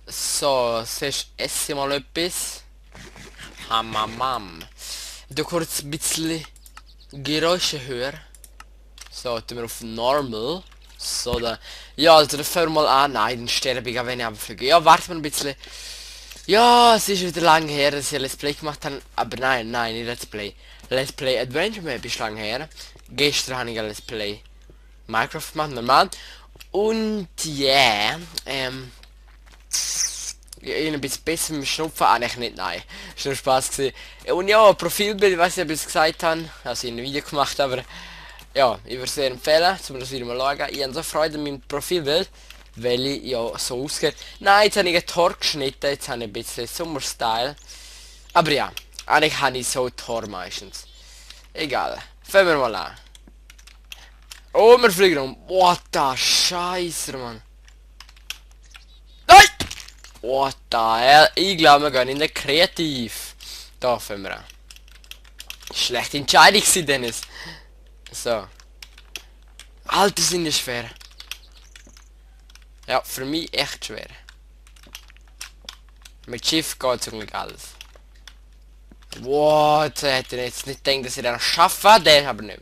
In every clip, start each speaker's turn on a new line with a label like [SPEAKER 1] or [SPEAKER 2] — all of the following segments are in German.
[SPEAKER 1] So, siehst esse mal etwas. Hamamam. Du kurz ein bisschen Geräusche hören. So, tun wir auf Normal. So, da. Ja, also dann fangen wir mal an. Nein, dann sterbe ich, wenn ich aber fliege. Ja, warte mal ein bisschen. Ja, es ist wieder lange her, dass ich ein Let's Play gemacht habe. Aber nein, nicht Let's Play. Let's Play Adventure Map ist lange her. Gestern habe ich ein Let's Play Minecraft gemacht, normal. Und ja, ja, ein bisschen besser mit dem Schnupfen, eigentlich nicht, nein. Ist nur Spaß gewesen. Und ja, Profilbild, ich weiß nicht, ob ich es gesagt habe, also in einem Video gemacht, aber ja, ich würde es sehr empfehlen, zum das wieder mal schauen. Ich habe so Freude mit dem Profilbild, weil ich ja so ausgeht. Nein, jetzt habe ich ein Tor geschnitten, jetzt habe ich ein bisschen Sommer-Style. Aber ja, eigentlich habe ich so Tor meistens. Egal, fangen wir mal an. Oh, wir fliegen um. What the Scheiße, Mann. Nein! What the hell? Ich glaube, wir gehen in den Kreativ. Da fangen wir an. Schlechte Entscheidung gewesen, Dennis. So. Alter, sind die schwer. Ja, für mich echt schwer. Mit Schiff geht zum Glück alles. Wow, jetzt hätte ich jetzt nicht gedacht, dass ich das schaffe. Der aber nicht.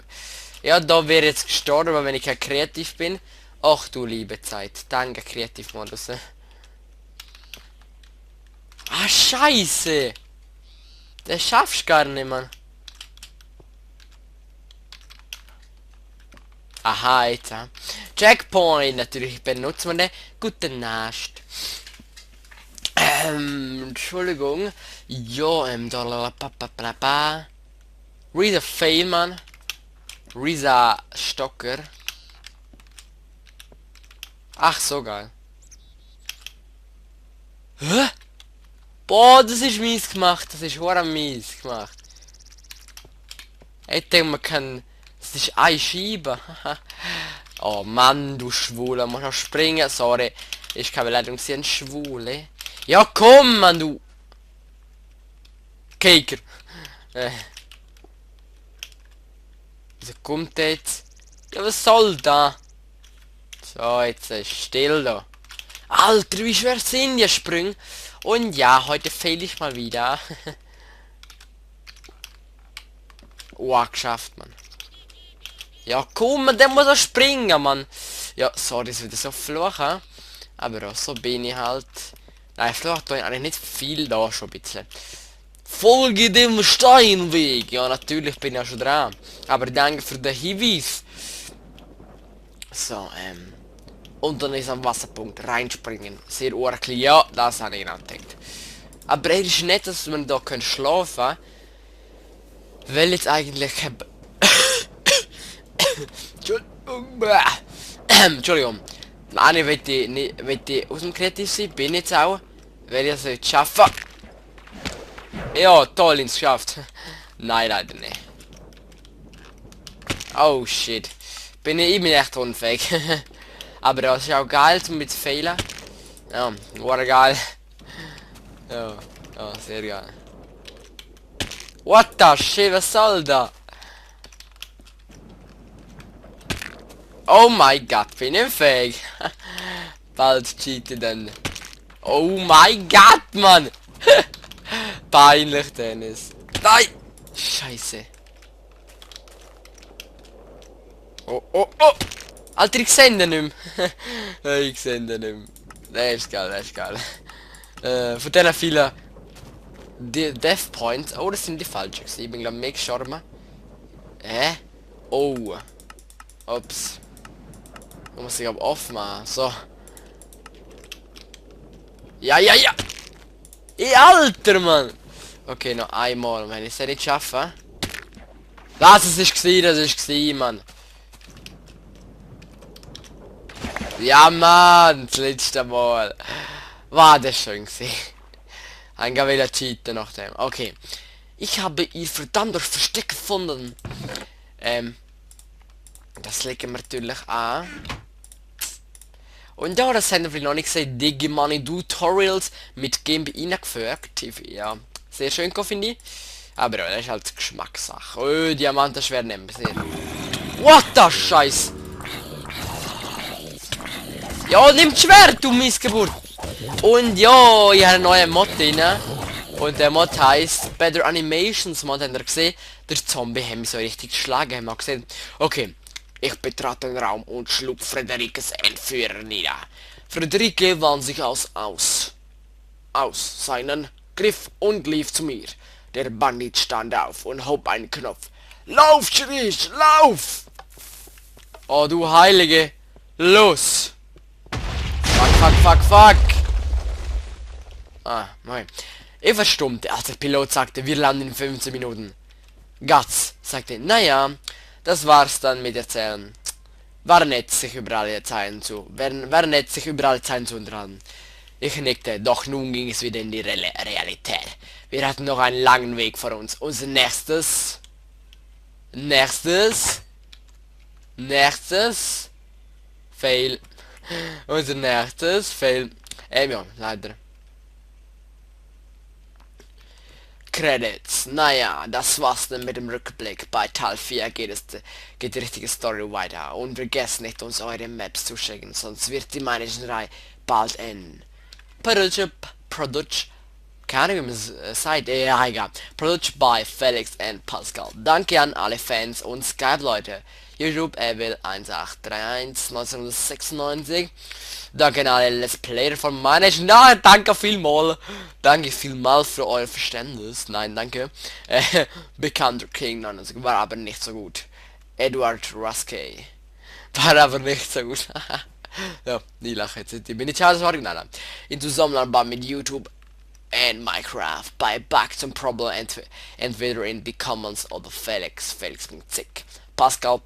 [SPEAKER 1] Ja, da wäre jetzt gestorben, wenn ich kein Kreativ bin. Ach du liebe Zeit. Danke, Kreativmodus. Ah, Scheiße! Das schaffst du gar nicht, Mann. Aha, jetzt. Checkpoint, natürlich benutzen wir den. Gute Nacht. Entschuldigung. Ja, Risa Fail, Mann. Risa Stocker. Ach, so geil. Hä? Boah, das ist mies gemacht. Das ist hure mies gemacht. Ich denke, man kann... Das ist eine Scheibe. Oh Mann, du Schwule. Muss noch springen. Sorry. Ich kann Beleidigung sehen. Schwule. Ja, komm, Mann, du... Kicker. Wieso kommt der jetzt? Ja, was soll da? So, jetzt ist still da. Alter, wie schwer sind die Sprünge? Und ja, heute fehle ich mal wieder. Oh, geschafft, Mann. Ja, komm, der muss auch springen, Mann. Ja, sorry, ist wieder so fluchen. Aber auch so bin ich halt. Nein, flucht eigentlich nicht viel da schon ein bisschen. Folge dem Steinweg. Ja, natürlich bin ich ja schon dran. Aber danke für den Hinweis. So, und dann ist am Wasserpunkt reinspringen. Sehr ordentlich. Ja, das habe ich genau gedacht. Aber es ist nicht, dass man da schlafen kann. Weil jetzt eigentlich... Entschuldigung. Nein, ich will aus dem Kreativ sein. Bin jetzt auch. Weil ich es jetzt schaffen. Ja, toll, ins geschafft. Nein, leider nicht. Oh shit. Ich bin echt unfähig. Aber das ist auch geil, zum mit fehlen. Ja, war geil. Ja, ja, sehr geil. What the shit, was soll da? Oh mein Gott, bin ich fähig. Bald cheaten dann. Oh mein Gott, Mann. Peinlich, Dennis. Nein! Scheiße. Oh, oh, oh! Alter, ich sehe ihn nicht mehr. Ich sehe ihn nicht mehr. Der ist geil, der ist geil. Von diesen vielen Death Points. Oh, das sind die falschen. Ich bin glaube ich gestorben. Oh. Ups. Da muss ich aber aufmachen. So. Ja, ja, ja! Alter, Mann! Okay, noch einmal. Wenn ich es nicht schaffe. Das ist gewesen, Mann. Ja, Mann! Das letzte Mal. War das schön gewesen. Ein wieder cheaten nach dem. Okay. Ich habe ihr verdammt Versteck gefunden. Das legen wir natürlich an. Und ja, das haben wir noch nicht gesehen. Digimani Tutorials mit GMB reingefügt. Ja, sehr schön, finde ich. Aber ja, das ist halt Geschmackssache. Oh, Diamant, das schwer nehmen. What the Scheiß? Ja, nimm Schwert, du Missgeburt. Und ja, ich habe einen neuen Mod drin. Und der Mod heißt Better Animations. Mod, habt ihr gesehen? Der Zombie hat mich so richtig geschlagen, haben wir gesehen. Okay, ich betrate den Raum und schlug Frederikes Entführer nieder. Frederike wand sich aus seinen Griff und lief zu mir. Der Bandit stand auf und hob einen Knopf. Lauf, schrie ich, lauf! Oh, du Heilige! Los! Fuck! Ah, nein. Ich verstummte, als der Pilot sagte, wir landen in 15 Minuten. Guts sagte, naja, das war's dann mit Erzählen. War nett, sich über alle Zeilen zu unterhalten. Ich nickte, doch nun ging es wieder in die Realität. Wir hatten noch einen langen Weg vor uns. Unser nächstes... Fail. Unser nächstes Fail. Ja, leider. Credits. Naja, das war's dann mit dem Rückblick. Bei Teil 4 geht die richtige Story weiter. Und vergesst nicht, uns eure Maps zu schicken, sonst wird die Managerei bald enden. Keine Ahnung, wie man es sagt. Ja, egal. Produced by Felix and Pascal. Danke an alle Fans und Skype-Leute. YouTube Evil 1831 1996. Danke an alle Let's Player von meiner... Nein, danke vielmal. Danke vielmal für euer Verständnis. Nein, danke. Bekannter King 99 war aber nicht so gut. Edward Ruskey war aber nicht so gut. Ja, die lache jetzt. Ich bin nicht das Original. In Zusammenarbeit mit YouTube and Minecraft bei Back zum Problem entweder in The Commons oder Felix.zig. Pascal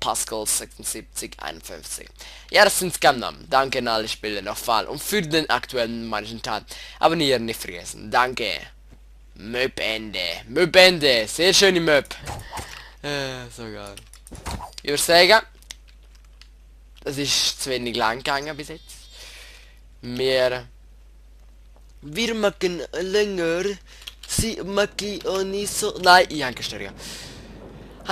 [SPEAKER 1] 7651. Ja, das sind Scam-Namen. Danke an alle Spieler nochmal und für den aktuellen manchen Tag. Abonnieren nicht vergessen. Danke. Möbende. Sehr schöne Möb. So geil. Ich würde sagen, das ist zu wenig lang gegangen bis jetzt. Wir machen länger. Sie machen auch nicht so... Nein, ich habe gestört.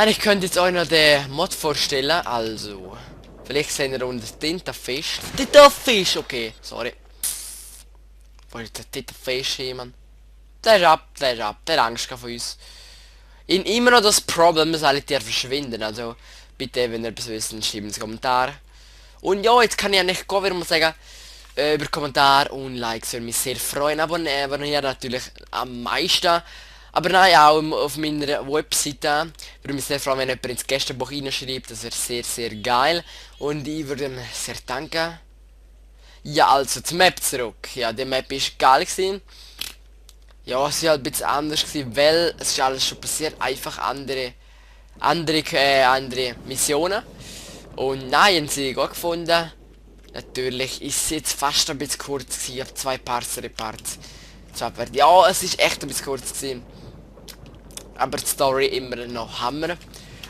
[SPEAKER 1] Ich könnte jetzt euch noch den Mod vorstellen. Also, vielleicht seht ihr unter Tintenfisch. Tintenfisch, okay. Sorry. Wollte der Tintenfisch jemand? Der ist ab. Der hat Angst von uns. In immer noch das Problem, dass alle Tiere verschwinden. Also, bitte, wenn ihr etwas wissen, schreibt in die Kommentare. Und ja, jetzt kann ich ja nicht gehen, würde man sagen, über Kommentare und Likes würde mich sehr freuen. Abonnieren natürlich am meisten. Aber nein, auch auf meiner Webseite würde mich sehr freuen, wenn jemand ins Gästebuch reinschreibt. Das wäre sehr, sehr geil. Und ich würde ihm sehr danken. Ja, also zur Map zurück. Ja, die Map ist geil gewesen. Ja, es ist halt ein bisschen anders gewesen, weil es ist alles schon passiert. Einfach andere Missionen. Und nein, haben sie gut gefunden. Natürlich ist es jetzt fast ein bisschen kurz gewesen, auf 2 Parts. Ja, es ist echt ein bisschen kurz gewesen. Aber die Story immer noch Hammer.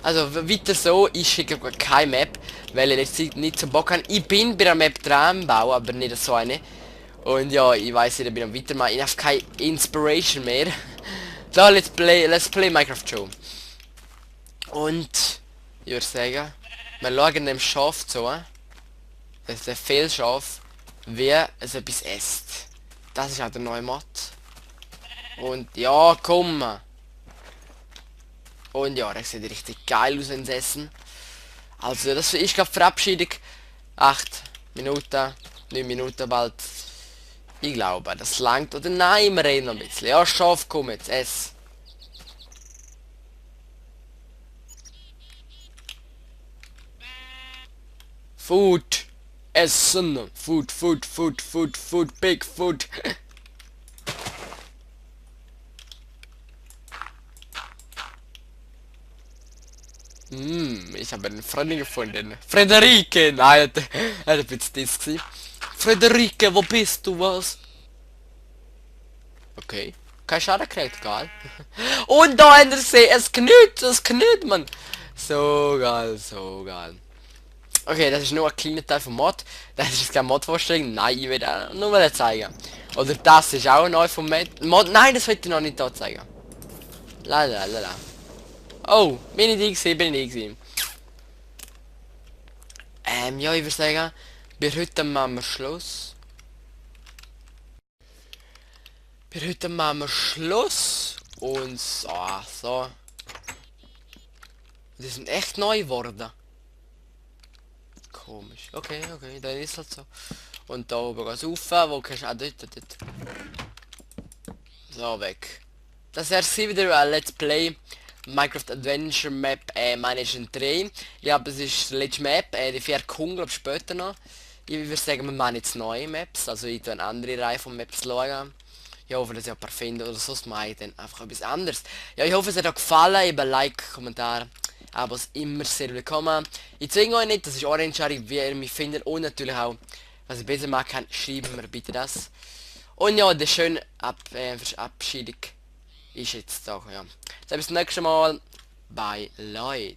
[SPEAKER 1] Also weiter so, ich schicke keine Map, weil ich jetzt nicht so Bock habe. Ich bin bei der Map dran bauen, aber nicht so eine. Und ja, ich weiß, ich bin am weitermachen. Ich habe keine Inspiration mehr. So, let's play Minecraft Show. Und ich würde sagen, wir schauen dem Schaf zu. Das ist der Fehlschaf, wie es etwas isst. Das ist auch der neue Mod. Und ja, komm. Und ja, das sieht richtig geil aus, wenn es essen. Also, das ist glaube Verabschiedung. 8 Minuten, 9 Minuten bald. Ich glaube, das langt. Oder nein, wir reden noch ein bisschen. Ja, Schaf, komm jetzt, ess. Food. Essen. Food, big food. Ich habe eine Freundin gefunden. Frederike! Nein, er hat jetzt das gewesen. Frederike, wo bist du, was? Okay. Kein Schaden gekriegt, geil. Und da in der See, es knüt, man. So geil. Okay, das ist nur ein kleiner Teil vom Mod. Das ist kein Mod-Vorstellung. Nein, ich will nur mal zeigen. Oder das ist auch neu vom Mod. Nein, das will ich noch nicht da zeigen. La la la la. Oh, bin ich die gewesen, bin ich die gewesen. Ja, ich würde sagen, bei heute machen wir Schluss. Bei heute machen wir Schluss. Und so, so. Die sind echt neu geworden. Komisch. Okay, okay, dann ist halt so. Und da oben geht's rauf, wo kannst du auch dort. So, weg. Das wäre wieder ein Let's Play. Minecraft Adventure Map Management 3. Ja, das ist die letzte Map, die 4 kommen, glaube später noch. Ich würde sagen, wir machen jetzt neue Maps, also ich tue eine andere Reihe von Maps schauen. Ich hoffe, dass ihr jemand findet oder sonst mache ich dann einfach etwas anderes. Ja, ich hoffe, es hat euch gefallen, eben Like, Kommentar, Abos immer sehr willkommen. Ich zwinge euch nicht, das ist eure Entscheidung, wie ihr mich findet und natürlich auch, was ich besser machen kann, schreiben mir bitte das. Und ja, der schöne Verabschiedung ist jetzt da, ja. Dann bis zum nächsten Mal. Bye, Leute.